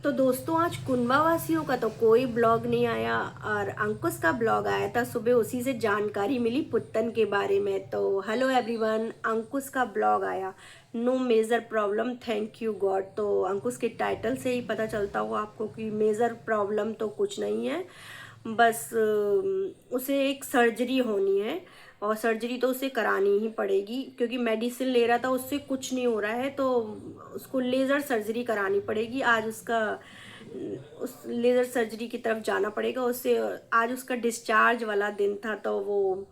तो दोस्तों आज कुंभा वासियों का तो कोई ब्लॉग नहीं आया और अंकुश का ब्लॉग आया था। सुबह उसी से जानकारी मिली पुत्तन के बारे में। तो हेलो एवरीवन, अंकुश का ब्लॉग आया। No major problem, thank you God. तो अंकुश के टाइटल से ही पता चलता होगा आपको कि मेजर प्रॉब्लम तो कुछ नहीं है। बस उसे एक सर्जरी होनी है और सर्जरी तो उसे करानी ही पड़ेगी क्योंकि मेडिसिन ले रहा था, उससे कुछ नहीं हो रहा है। तो उसको लेज़र सर्जरी करानी पड़ेगी। आज उसका उस लेज़र सर्जरी की तरफ जाना पड़ेगा उससे। आज उसका डिस्चार्ज वाला दिन था। तो वो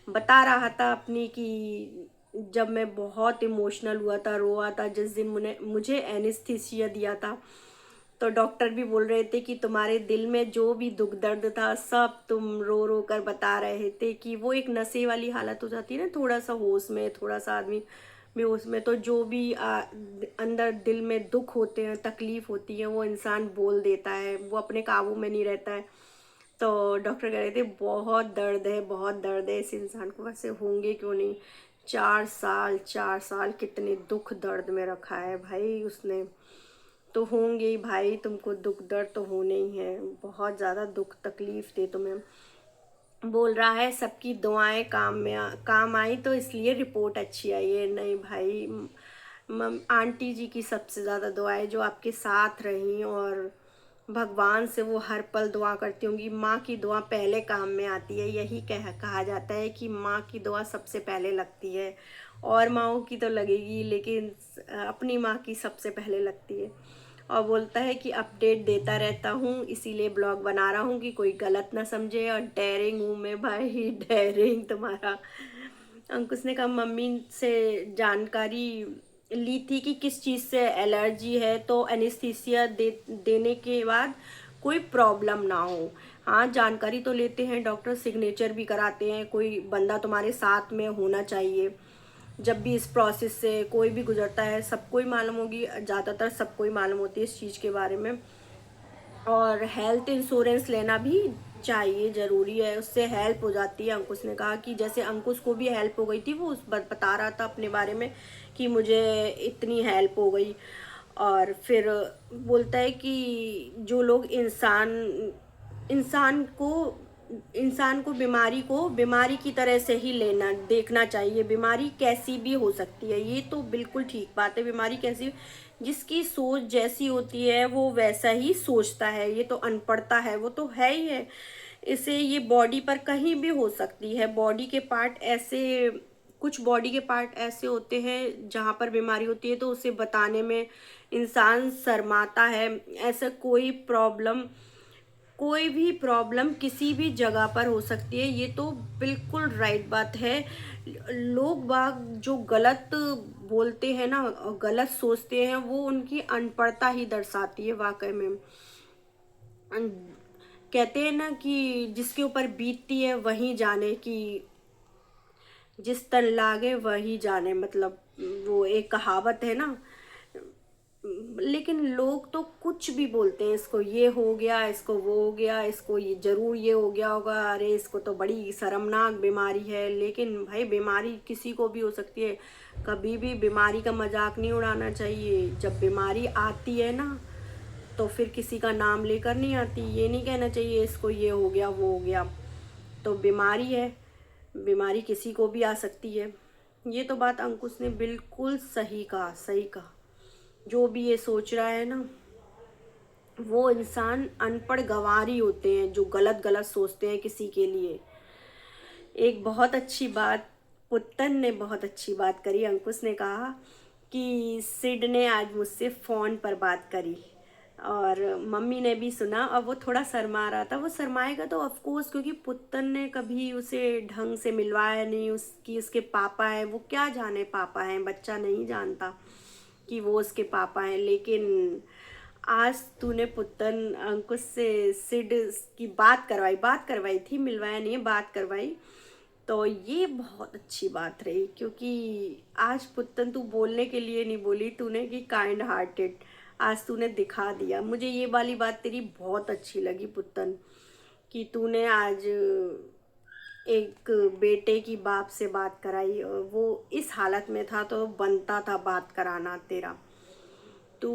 बता रहा था अपनी कि जब मैं बहुत इमोशनल हुआ था, रोआ था जिस दिन मुझे एनेस्थीसिया दिया था। तो डॉक्टर भी बोल रहे थे कि तुम्हारे दिल में जो भी दुख दर्द था सब तुम रो रो कर बता रहे थे। कि वो एक नशे वाली हालत हो जाती है ना, थोड़ा सा होश में, थोड़ा सा आदमी बेहोश में, तो जो भी अंदर दिल में दुख होते हैं, तकलीफ होती है, वो इंसान बोल देता है, वो अपने काबू में नहीं रहता है। तो डॉक्टर कह रहे थे बहुत दर्द है, बहुत दर्द है इस इंसान को। वैसे होंगे क्यों नहीं, 4 साल 4 साल कितने दुख दर्द में रखा है भाई उसने। तो होंगे ही भाई, तुमको दुख दर्द तो होने ही है, बहुत ज़्यादा दुख तकलीफ थे तुम्हें। बोल रहा है सबकी दुआएं काम आई तो इसलिए रिपोर्ट अच्छी आई है। नहीं भाई, आंटी जी की सबसे ज़्यादा दुआएं जो आपके साथ रही, और भगवान से वो हर पल दुआ करती होंगी। माँ की दुआ पहले काम में आती है, यही कहा जाता है कि माँ की दुआ सबसे पहले लगती है। और माँओं की तो लगेगी, लेकिन अपनी माँ की सबसे पहले लगती है। और बोलता है कि अपडेट देता रहता हूँ इसीलिए ब्लॉग बना रहा हूँ कि कोई गलत ना समझे। और डेयरिंग हूँ मैं भाई, डेयरिंग तुम्हारा। अंकुश ने कहा मम्मी से जानकारी ली थी कि किस चीज़ से एलर्जी है, तो एनेस्थीसिया देने के बाद कोई प्रॉब्लम ना हो। हाँ, जानकारी तो लेते हैं डॉक्टर, सिग्नेचर भी कराते हैं। कोई बंदा तुम्हारे साथ में होना चाहिए जब भी इस प्रोसेस से कोई भी गुजरता है। सबको ही मालूम होगी, ज़्यादातर सबको ही मालूम होती है इस चीज़ के बारे में। और हेल्थ इंश्योरेंस लेना भी चाहिए, ज़रूरी है, उससे हेल्प हो जाती है। अंकुश ने कहा कि जैसे अंकुश को भी हेल्प हो गई थी, वो उस बता रहा था अपने बारे में कि मुझे इतनी हेल्प हो गई। और फिर बोलता है कि जो लोग इंसान को बीमारी को बीमारी की तरह से ही लेना देखना चाहिए। बीमारी कैसी भी हो सकती है, ये तो बिल्कुल ठीक बात है। बीमारी कैसी, जिसकी सोच जैसी होती है वो वैसा ही सोचता है। ये तो अनपढ़ता है, वो तो है ही है। इसे ये बॉडी पर कहीं भी हो सकती है। बॉडी के पार्ट ऐसे, कुछ बॉडी के पार्ट ऐसे होते हैं जहाँ पर बीमारी होती है तो उसे बताने में इंसान शर्माता है। ऐसा कोई भी प्रॉब्लम किसी भी जगह पर हो सकती है, ये तो बिल्कुल राइट बात है। लोग बाग जो गलत बोलते हैं ना, गलत सोचते हैं, वो उनकी अनपढ़ता ही दर्शाती है वाकई में। कहते हैं ना कि जिसके ऊपर बीतती है वही जाने, कि जिस तन लागे वही जाने, मतलब वो एक कहावत है ना। लेकिन लोग तो कुछ भी बोलते हैं, इसको ये हो गया, इसको वो हो गया, इसको ये जरूर ये हो गया होगा, अरे इसको तो बड़ी शर्मनाक बीमारी है। लेकिन भाई बीमारी किसी को भी हो सकती है। कभी भी बीमारी का मजाक नहीं उड़ाना चाहिए। जब बीमारी आती है ना, तो फिर किसी का नाम लेकर नहीं आती। ये नहीं कहना चाहिए इसको ये हो गया वो हो गया। तो बीमारी है, बीमारी किसी को भी आ सकती है। ये तो बात अंकुश ने बिल्कुल सही कहा, सही कहा। जो भी ये सोच रहा है ना, वो इंसान अनपढ़ गंवार ही होते हैं जो गलत गलत सोचते हैं किसी के लिए। एक बहुत अच्छी बात पुत्तन ने बहुत अच्छी बात करी। अंकुश ने कहा कि सिड ने आज मुझसे फ़ोन पर बात करी और मम्मी ने भी सुना। और वो थोड़ा शर्मा रहा था। वो शर्माएगा तो ऑफ कोर्स, क्योंकि पुत्तन ने कभी उसे ढंग से मिलवाया नहीं। उसकी उसके पापा हैं, वो क्या जाने पापा हैं, बच्चा नहीं जानता कि वो उसके पापा हैं। लेकिन आज तूने पुत्तन अंकुश से सिड की बात करवाई थी, मिलवाया नहीं है, बात करवाई। तो ये बहुत अच्छी बात रही, क्योंकि आज पुत्तन तू बोलने के लिए नहीं बोली तूने कि काइंड हार्टेड, आज तूने दिखा दिया। मुझे ये वाली बात तेरी बहुत अच्छी लगी पुत्तन, कि तूने आज एक बेटे की बाप से बात कराई। और वो इस हालत में था तो बनता था बात कराना तेरा। तू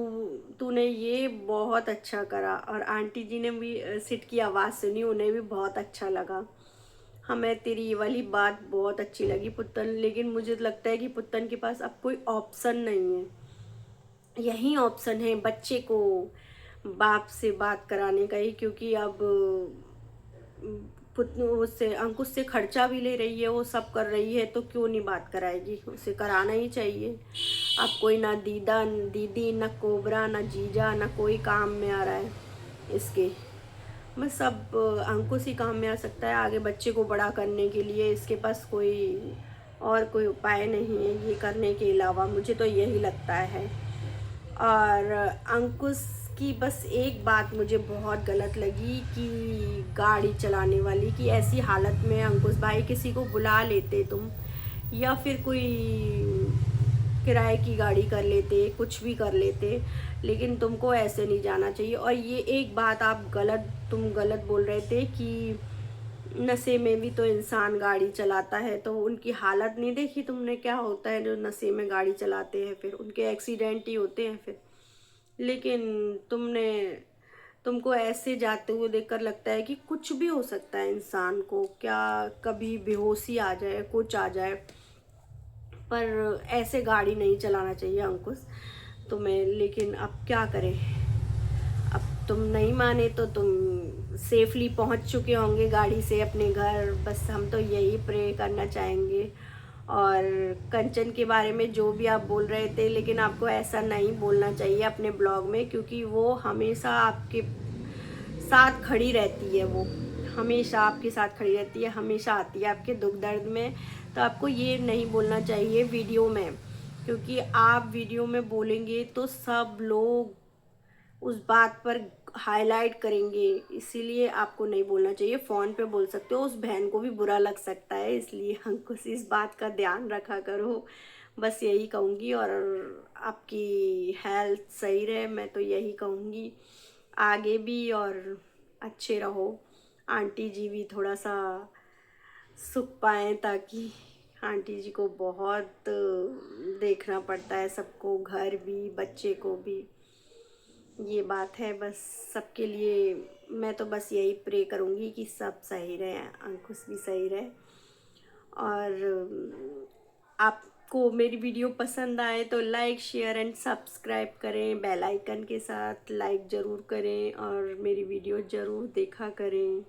तूने ये बहुत अच्छा करा। और आंटी जी ने भी सिट की आवाज़ सुनी, उन्हें भी बहुत अच्छा लगा। हमें तेरी ये वाली बात बहुत अच्छी लगी पुत्तन, लेकिन मुझे लगता है कि पुत्तन के पास अब कोई ऑप्शन नहीं है। यही ऑप्शन है बच्चे को बाप से बात कराने का ही, क्योंकि अब उससे अंकुश से खर्चा भी ले रही है, वो सब कर रही है, तो क्यों नहीं बात कराएगी, उसे कराना ही चाहिए। अब कोई ना दीदी ना कोबरा ना जीजा ना कोई काम में आ रहा है इसके। बस अब अंकुश ही काम में आ सकता है आगे बच्चे को बड़ा करने के लिए। इसके पास कोई और कोई उपाय नहीं है ये करने के अलावा, मुझे तो यही लगता है। और अंकुश की बस एक बात मुझे बहुत गलत लगी कि गाड़ी चलाने वाली, कि ऐसी हालत में अंकुश भाई किसी को बुला लेते तुम, या फिर कोई किराए की गाड़ी कर लेते, कुछ भी कर लेते, लेकिन तुमको ऐसे नहीं जाना चाहिए। और ये एक बात तुम गलत बोल रहे थे कि नशे में भी तो इंसान गाड़ी चलाता है, तो उनकी हालत नहीं देखी तुमने, क्या होता है जो नशे में गाड़ी चलाते हैं, फिर उनके एक्सीडेंट ही होते हैं फिर। लेकिन तुमको ऐसे जाते हुए देखकर लगता है कि कुछ भी हो सकता है इंसान को, क्या कभी बेहोशी आ जाए, कुछ आ जाए, पर ऐसे गाड़ी नहीं चलाना चाहिए अंकुश तुम्हें। लेकिन अब क्या करें, अब तुम नहीं माने तो तुम सेफली पहुंच चुके होंगे गाड़ी से अपने घर। बस हम तो यही प्रे करना चाहेंगे। और कंचन के बारे में जो भी आप बोल रहे थे, लेकिन आपको ऐसा नहीं बोलना चाहिए अपने ब्लॉग में, क्योंकि वो हमेशा आपके साथ खड़ी रहती है। वो हमेशा आपके साथ खड़ी रहती है, हमेशा आती है आपके दुख दर्द में। तो आपको ये नहीं बोलना चाहिए वीडियो में, क्योंकि आप वीडियो में बोलेंगे तो सब लोग उस बात पर हाईलाइट करेंगे, इसीलिए आपको नहीं बोलना चाहिए। फ़ोन पे बोल सकते हो, उस बहन को भी बुरा लग सकता है, इसलिए अंकुश इस बात का ध्यान रखा करो। बस यही कहूँगी। और आपकी हेल्थ सही रहे, मैं तो यही कहूँगी आगे भी, और अच्छे रहो। आंटी जी भी थोड़ा सा सुख पाएँ, ताकि आंटी जी को बहुत देखना पड़ता है सबको, घर भी बच्चे को भी। ये बात है बस सबके लिए। मैं तो बस यही प्रे करूँगी कि सब सही रहे, अंकुश भी सही रहे। और आपको मेरी वीडियो पसंद आए तो लाइक शेयर एंड सब्सक्राइब करें, बेल आइकन के साथ लाइक ज़रूर करें, और मेरी वीडियो ज़रूर देखा करें।